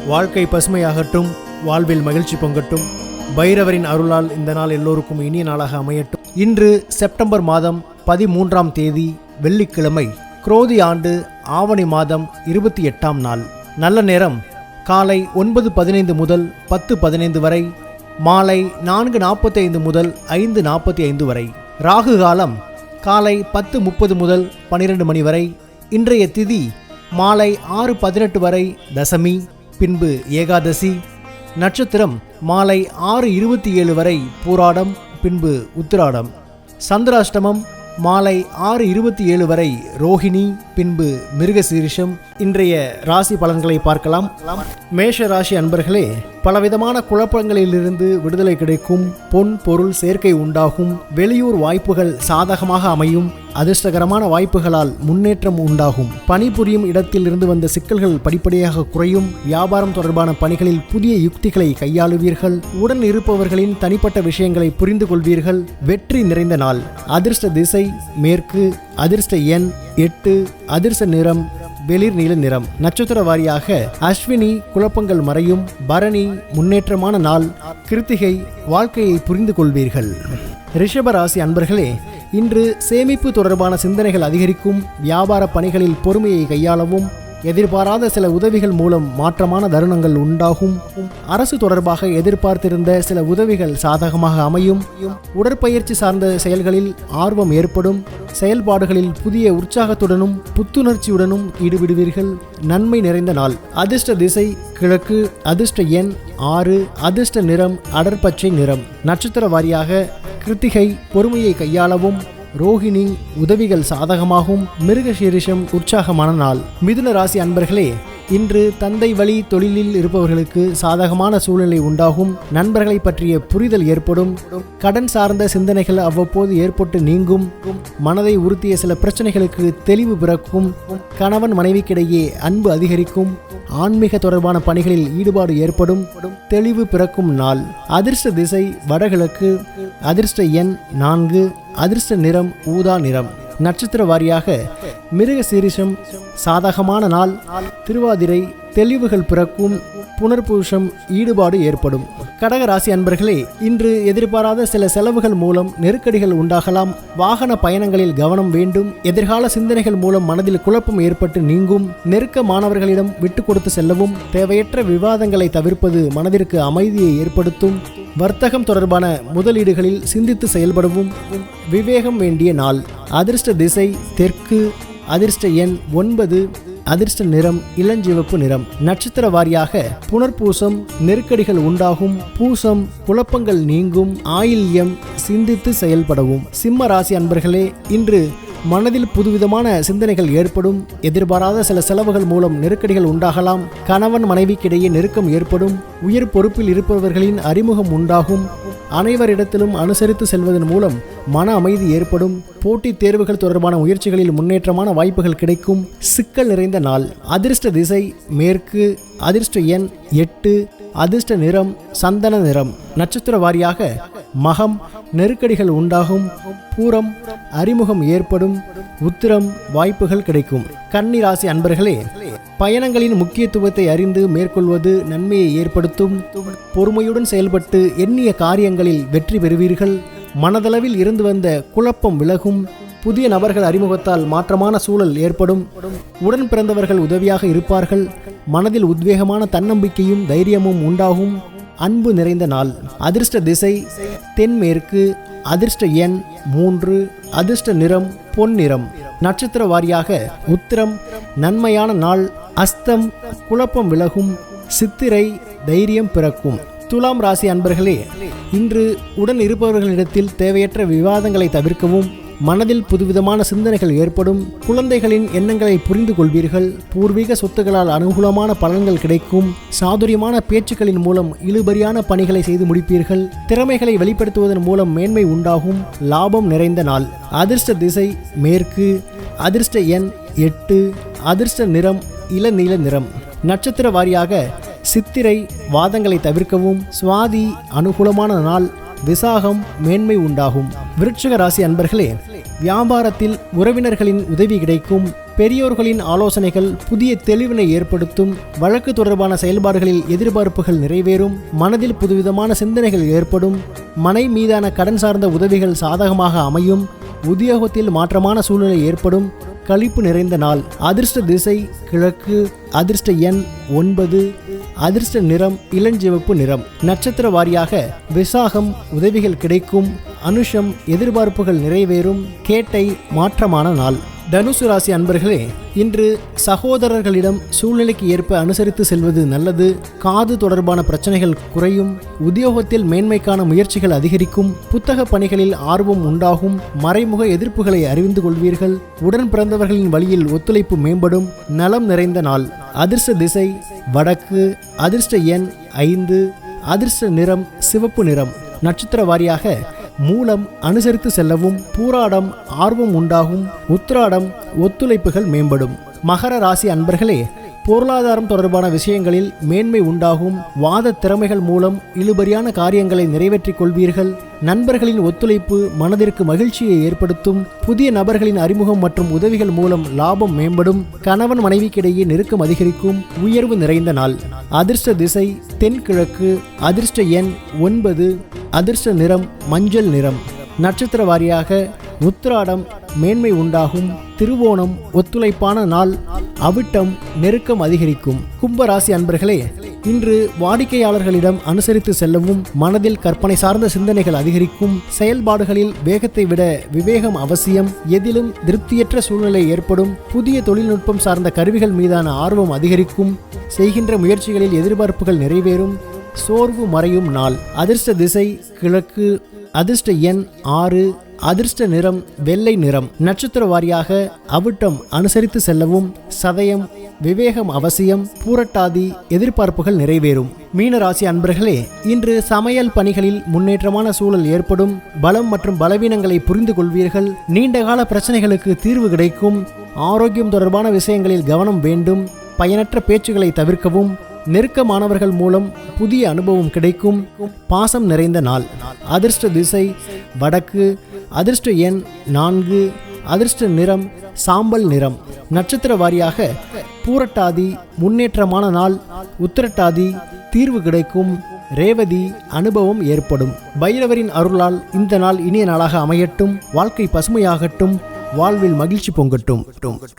வாழ்க்கை பசுமையாகட்டும், வாழ்வில் மகிழ்ச்சி பொங்கட்டும். பைரவரின் அருளால் இந்த நாள் எல்லோருக்கும் இனிய நாளாக அமையட்டும். இன்று செப்டம்பர் மாதம் 13ஆம் தேதி வெள்ளிக்கிழமை, குரோதி ஆண்டு ஆவணி மாதம் 28ஆம் நாள். நல்ல நேரம் காலை 9:15 முதல் 10:15 வரை, மாலை 4:45 முதல் 5:45 வரை. ராகு காலம் காலை 10:30 முதல் 12 மணி வரை. இன்றைய திதி மாலை 6:18 வரை தசமி, பின்பு ஏகாதசி. நட்சத்திரம் மாலை 6:27 வரை பூராடம், பின்பு உத்திராடம். சந்திராஷ்டமம் மாலை 6:27 வரை ரோஹிணி, பின்பு மிருகசீரிஷம். இன்றைய ராசி பலன்களை பார்க்கலாம். மேஷ ராசி அன்பர்களே, பலவிதமான குழப்பங்களிலிருந்து விடுதலை கிடைக்கும். பொன் பொருள் சேர்க்கை உண்டாகும். வெளியூர் வாய்ப்புகள் சாதகமாக அமையும். அதிர்ஷ்டகரமான வாய்ப்புகளால் முன்னேற்றம் உண்டாகும். பணிபுரியும் இடத்தில் இருந்து வந்த சிக்கல்கள் படிப்படியாக குறையும். வியாபாரம் தொடர்பான பணிகளில் புதிய யுக்திகளை கையாளுவீர்கள். உடன் இருப்பவர்களின் தனிப்பட்ட விஷயங்களை புரிந்து கொள்வீர்கள். வெற்றி நிறைந்த நாள். அதிர்ஷ்ட திசை மேற்கு. அதிர்ஷ்ட எண் 8. அதிர்ஷ்ட நிறம் வெளிர் நீல நிறம். நட்சத்திர வாரியாக அஸ்வினி குழப்பங்கள் மறையும். பரணி முன்னேற்றமான நாள். கிருத்திகை வாழ்க்கையை புரிந்து கொள்வீர்கள். ரிஷப ராசி அன்பர்களே, இன்று சேமிப்பு தொடர்பான சிந்தனைகள் அதிகரிக்கும். வியாபார பணிகளில் பொறுமையை கையாளவும். எதிர்பாராத சில உதவிகள் மூலம் மாற்றமான தருணங்கள் உண்டாகும். அரசு தொடர்பாக எதிர்பார்த்திருந்த சில உதவிகள் சாதகமாக அமையும். உடற்பயிற்சி சார்ந்த செயல்களில் ஆர்வம் ஏற்படும். செயல்பாடுகளில் புதிய உற்சாகத்துடனும் புத்துணர்ச்சியுடனும் ஈடுபடுவீர்கள். நன்மை நிறைந்த நாள். அதிர்ஷ்ட திசை கிழக்கு. அதிர்ஷ்ட எண் 6. அதிர்ஷ்ட நிறம் அடர்பச்சை நிறம். நட்சத்திர வாரியாக கிருத்திகை பொறுமையை கையாளவும். ரோஹிணி உதவிகள் சாதகமாகும். மிருகசீரிஷம் உற்சாகமான நாள். மிதுன ராசி அன்பர்களே, இன்று தந்தை வழி தொழிலில் இருப்பவர்களுக்கு சாதகமான சூழ்நிலை உண்டாகும். நண்பர்களை பற்றிய புரிதல் ஏற்படும். கடன் சார்ந்த சிந்தனைகள் அவ்வப்போது ஏற்பட்டு நீங்கும். மனதை உறுத்திய சில பிரச்சனைகளுக்கு தெளிவு பிறக்கும். கணவன் மனைவிக்கிடையே அன்பு அதிகரிக்கும். ஆன்மீக தொடர்பான பணிகளில் ஈடுபாடு ஏற்படும். தெளிவு பிறக்கும் நாள். அதிர்ஷ்ட திசை வடகிழக்கு. அதிர்ஷ்ட எண் 4. அதிர்ஷ்ட நிறம் ஊதா நிறம். நட்சத்திர வாரியாக மிருக சீரிஷம் சாதகமான நாள். திருவாதிரை தெளிவுகள் பிறக்கும். புனர்பூஷம் ஈடுபாடு ஏற்படும். கடக ராசி அன்பர்களே, இன்று எதிர்பாராத சில செலவுகள் மூலம் நெருக்கடிகள் உண்டாகலாம். வாகன பயணங்களில் கவனம் வேண்டும். எதிர்கால சிந்தனைகள் மூலம் மனதில் குழப்பம் ஏற்பட்டு நீங்கும். நெருக்கமானவர்களிடம் விட்டு கொடுத்து செல்லவும். தேவையற்ற விவாதங்களை தவிர்ப்பது மனதிற்கு அமைதியை ஏற்படுத்தும். வர்த்தகம் தொடர்பான முதலீடுகளில் சிந்தித்து செயல்படவும். விவேகம் வேண்டிய நாள். அதிர்ஷ்ட திசை தெற்கு. அதிர்ஷ்ட எண் 9. அதிர்ஷ்ட நிறம் இளஞ்சிவப்பு நிறம். நட்சத்திர வாரியாக புனர்பூசம் நெருக்கடிகள் உண்டாகும். பூசம் குழப்பங்கள் நீங்கும். ஆயில்யம் சிந்தித்து செயல்படவும். சிம்ம ராசி அன்பர்களே, இன்று மனதில் புதுவிதமான சிந்தனைகள் ஏற்படும். எதிர்பாராத சில செலவுகள் மூலம் நெருக்கடிகள் உண்டாகலாம். கணவன் மனைவிக்கிடையே நெருக்கம் ஏற்படும். உயர் பொறுப்பில் இருப்பவர்களின் அறிமுகம் உண்டாகும். அனைவரிடத்திலும் அனுசரித்து செல்வதன் மூலம் மன அமைதி ஏற்படும். போட்டித் தேர்வுகள் தொடர்பான முயற்சிகளில் முன்னேற்றமான வாய்ப்புகள் கிடைக்கும். சிக்கல் நிறைந்த நாள். அதிர்ஷ்ட திசை மேற்கு. அதிர்ஷ்ட எண் 8. அதிர்ஷ்ட நிறம் சந்தன நிறம். நட்சத்திர வாரியாக மகம் நெருக்கடிகள் உண்டாகும். பூரம் அறிமுகம் ஏற்படும். உத்திரம் வாய்ப்புகள் கிடைக்கும். கன்னி ராசி அன்பர்களே, பயணங்களின் முக்கியத்துவத்தை அறிந்து மேற்கொள்வது நன்மையை ஏற்படுத்தும். பொறுமையுடன் செயல்பட்டு எண்ணிய காரியங்களில் வெற்றி பெறுவீர்கள். மனதளவில் இருந்து வந்த குழப்பம் விலகும். புதிய நபர்கள் அறிமுகத்தால் மாற்றமான சூழல் ஏற்படும். உடன் பிறந்தவர்கள் உதவியாக இருப்பார்கள். மனதில் உத்வேகமான தன்னம்பிக்கையும் தைரியமும் உண்டாகும். அன்பு நிறைந்த நாள். அதிர்ஷ்ட திசை தென்மேற்கு. அதிர்ஷ்ட எண் 3. அதிர்ஷ்ட நிறம் பொன் நிறம். நட்சத்திர வாரியாக உத்திரம் நன்மையான நாள். அஸ்தம் குழப்பம் விலகும். சித்திரை தைரியம் பிறக்கும். துலாம் ராசி அன்பர்களே, இன்று உடன் இருப்பவர்களிடத்தில் தேவையற்ற விவாதங்களை தவிர்க்கவும். மனதில் புதுவிதமான சிந்தனைகள் ஏற்படும். குழந்தைகளின் எண்ணங்களை புரிந்து கொள்வீர்கள். பூர்வீக சொத்துக்களால் அனுகூலமான பலன்கள் கிடைக்கும். சாதுரியமான பேச்சுக்களின் மூலம் இழுபறியான பணிகளை செய்து முடிப்பீர்கள். திறமைகளை வெளிப்படுத்துவதன் மூலம் மேன்மை உண்டாகும். லாபம் நிறைந்த நாள். அதிர்ஷ்ட திசை மேற்கு. அதிர்ஷ்ட எண் 8. அதிர்ஷ்ட நிறம் இளநீல நிறம். நட்சத்திர வாரியாக சித்திரை வாதங்களை தவிர்க்கவும். சுவாதி அனுகூலமான நாள். விசாகம் மேன்மை உண்டாகும். விருட்சிக ராசி அன்பர்களே, வியாபாரத்தில் உறவினர்களின் உதவி கிடைக்கும். பெரியோர்களின் ஆலோசனைகள் புதிய தெளிவினை ஏற்படுத்தும். வழக்கு தொடர்பான செயல்பாடுகளில் எதிர்பார்ப்புகள் நிறைவேறும். மனதில் புதுவிதமான சிந்தனைகள் ஏற்படும். மனை மீதான கடன் சார்ந்த உதவிகள் சாதகமாக அமையும். உத்தியோகத்தில் மாற்றமான சூழ்நிலை ஏற்படும். களிப்பு நிறைந்த நாள். அதிர்ஷ்ட திசை கிழக்கு. அதிர்ஷ்ட எண் 9. அதிர்ஷ்ட நிறம் இளஞ்சிவப்பு நிறம். நட்சத்திர வாரியாக விசாகம் உதவிகள் கிடைக்கும். அனுஷம் எதிர்பார்ப்புகள் நிறைவேறும். கேட்டை மாற்றமான நாள். தனுசு ராசி அன்பர்களே, இன்று சகோதரர்களிடம் சூழ்நிலைக்கு ஏற்ப அனுசரித்து செல்வது நல்லது. காது தொடர்பான பிரச்சனைகள் குறையும். உத்தியோகத்தில் மேன்மைக்கான முயற்சிகள் அதிகரிக்கும். புத்தக பணிகளில் ஆர்வம் உண்டாகும். மறைமுக எதிர்ப்புகளை அறிந்து கொள்வீர்கள். உடன் பிறந்தவர்களின் வழியில் ஒத்துழைப்பு மேம்படும். நலம் நிறைந்த நாள். அதிர்ஷ்ட திசை வடக்கு. அதிர்ஷ்ட எண் 5. அதிர்ஷ்ட நிறம் சிவப்பு நிறம். நட்சத்திர வாரியாக மூலம் அனுசரித்து செல்லவும். பூராடம் ஆர்வம் உண்டாகும். உத்திராடம் ஒத்துழைப்புகள் மேம்படும். மகர ராசி அன்பர்களே, பொருளாதாரம் தொடர்பான விஷயங்களில் மேன்மை உண்டாகும். வாத திறமைகள் மூலம் இழுபறியான காரியங்களை நிறைவேற்றிக் கொள்வீர்கள். நண்பர்களின் ஒத்துழைப்பு மனதிற்கு மகிழ்ச்சியை ஏற்படுத்தும். புதிய நபர்களின் அறிமுகம் மற்றும் உதவிகள் மூலம் லாபம் மேம்படும். கணவன் மனைவிக்கிடையே நெருக்கம் அதிகரிக்கும். உயர்வு நிறைந்த நாள். அதிர்ஷ்ட திசை தென்கிழக்கு. அதிர்ஷ்ட எண் 9. அதிர்ஷ்ட நிறம் மஞ்சள் நிறம். நட்சத்திர வாரியாக உத்திராடம் மேன்மை உண்டாகும். திருவோணம் ஒத்துழைப்பான நாள். அவிட்டம் நெருக்கம் அதிகரிக்கும். கும்பராசி அன்பர்களே, இன்று வாடிக்கையாளர்களிடம் அனுசரித்து செல்லவும். மனதில் கற்பனை சார்ந்த சிந்தனைகள் அதிகரிக்கும். செயல்பாடுகளில் வேகத்தை விட விவேகம் அவசியம். எதிலும் திருப்தியற்ற சூழ்நிலை ஏற்படும். புதிய தொழில்நுட்பம் சார்ந்த கருவிகள் மீதான ஆர்வம் அதிகரிக்கும். செய்கின்ற முயற்சிகளில் எதிர்பார்ப்புகள் நிறைவேறும். சோர்வு மறையும் நாள். அதிர்ஷ்ட திசை கிழக்கு. அதிர்ஷ்ட எண் 6. அதிர்ஷ்ட நிறம் வெள்ளை நிறம். நட்சத்திர வாரியாக அவிட்டம் அனுசரித்து செல்லவும். சதயம் விவேகம் அவசியம். பூரட்டாதி எதிர்பார்ப்புகள் நிறைவேறும். மீனராசி அன்பர்களே, இன்று சமையல் பணிகளில் முன்னேற்றமான சூழல் ஏற்படும். பலம் மற்றும் பலவீனங்களை புரிந்து கொள்வீர்கள். நீண்டகால பிரச்சனைகளுக்கு தீர்வு கிடைக்கும். ஆரோக்கியம் தொடர்பான விஷயங்களில் கவனம் வேண்டும். பயனற்ற பேச்சுகளை தவிர்க்கவும். நெருக்கமானவர்கள் மூலம் புதிய அனுபவம் கிடைக்கும். பாசம் நிறைந்த நாள். அதிர்ஷ்ட திசை வடக்கு. அதிர்ஷ்ட எண் 4. அதிர்ஷ்ட நிறம் சாம்பல் நிறம். நட்சத்திர வாரியாக பூரட்டாதி முன்னேற்றமான நாள். உத்திரட்டாதி தீர்வு கிடைக்கும். ரேவதி அனுபவம் ஏற்படும். பைரவரின் அருளால் இந்த நாள் இனிய நாளாக அமையட்டும். வாழ்க்கை பசுமையாகட்டும். வாழ்வில் மகிழ்ச்சி பொங்கட்டும்.